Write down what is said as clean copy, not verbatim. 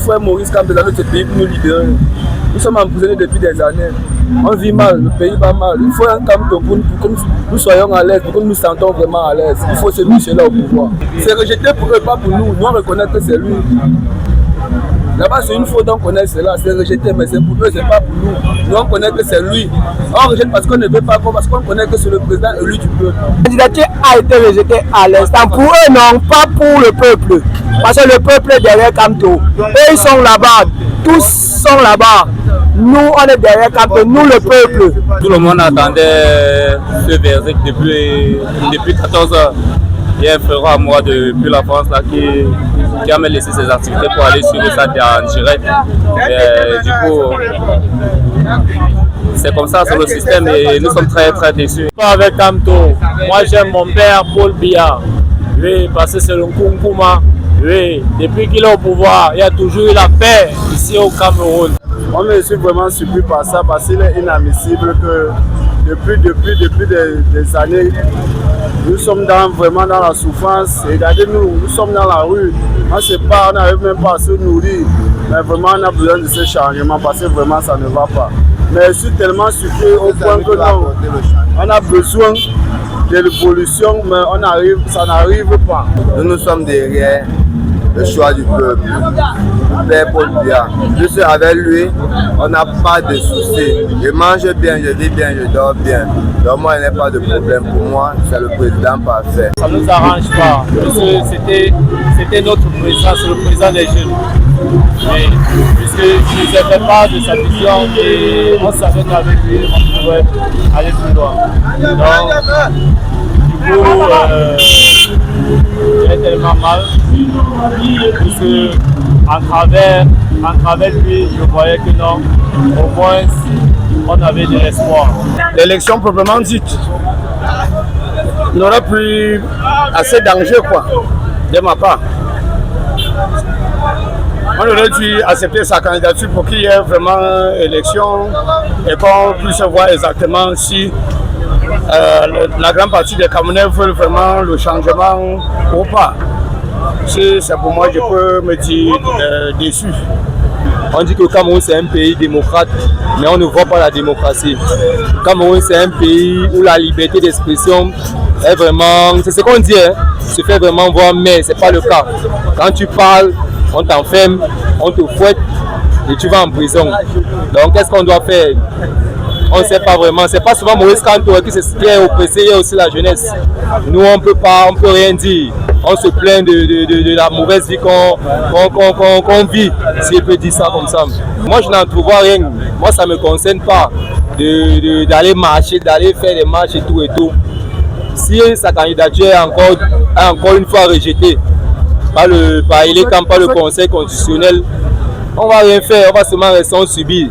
frère Maurice Kamto dans notre pays pour nous libérer. Nous sommes emprisonnés depuis des années. On vit mal, le pays va mal. Il faut un Kamto pour que nous soyons à l'aise, pour que nous nous sentons vraiment à l'aise. Il faut ce monsieur-là au pouvoir. C'est rejeté pour eux, pas pour nous. Nous on reconnaît que c'est lui. Là-bas, c'est une faute, on connaît cela, c'est rejeté, mais c'est pour eux, c'est pas pour nous. Nous, on connaît que c'est lui. On rejette parce qu'on ne veut pas, parce qu'on connaît que c'est le président élu du peuple. La candidature a été rejetée à l'instant. Pour eux, non, pas pour le peuple. Parce que le peuple est derrière Kamto. Eux, ils sont là-bas. Tous sont là-bas. Nous, on est derrière Kamto. Nous, le peuple. Tout le monde attendait ce verdict depuis 14 heures. Il y a un frère à moi depuis la France là, qui a laissé ses activités pour aller suivre ça en direct. Et, du coup, c'est comme ça sur le système et nous sommes très très déçus. Pas avec Kamto. Moi j'aime mon père Paul Biya. Oui, parce que c'est le Nkunkuma. Oui, depuis qu'il est au pouvoir, il y a toujours eu la paix ici au Cameroun. Moi je suis vraiment surpris par ça parce qu'il est inadmissible que depuis des années, nous sommes vraiment dans la souffrance. Regardez, nous sommes dans la rue. On ne sait pas, on n'arrive même pas à se nourrir. Mais vraiment, on a besoin de ce changement parce que vraiment, ça ne va pas. Mais je suis tellement surpris au point que non, on a besoin de l'évolution, mais ça n'arrive pas. Nous sommes derrière le choix du peuple. Père Paul Biya. Je suis avec lui, on n'a pas de soucis. Je mange bien, je vis bien, je dors bien. Donc moi, il n'y a pas de problème pour moi, c'est le président parfait. Ça ne nous arrange pas, parce que c'était notre président, c'est le président des jeunes. Mais puisqu'il ne fait pas de sa vision et on savait qu'avec lui, on pouvait aller plus loin. Donc, du coup, j'ai tellement mal, puisque en travers lui, je voyais que non, au moins, on avait de l'espoir. L'élection proprement dite n'aurait plus assez d'enjeux, quoi, de ma part. On aurait dû accepter sa candidature pour qu'il y ait vraiment élection et qu'on puisse voir exactement si la grande partie des Camerounais veulent vraiment le changement ou pas. C'est pour moi, je peux me dire déçu. On dit que le Cameroun c'est un pays démocrate, mais on ne voit pas la démocratie. Le Cameroun c'est un pays où la liberté d'expression est vraiment, c'est ce qu'on dit, hein, se fait vraiment voir, mais ce n'est pas le cas. Quand tu parles, on t'enferme, on te fouette et tu vas en prison. Donc qu'est-ce qu'on doit faire? On ne sait pas vraiment. C'est pas souvent Maurice Kamto qui est oppressé, il y a aussi la jeunesse. Nous on peut rien dire. On se plaint de la mauvaise vie qu'on vit, si je peux dire ça comme ça. Moi je n'en trouve rien. Moi ça ne me concerne pas d'aller marcher, d'aller faire des marches et tout. Si sa candidature est encore une fois rejetée par le Conseil constitutionnel, on ne va rien faire, on va seulement rester en subir.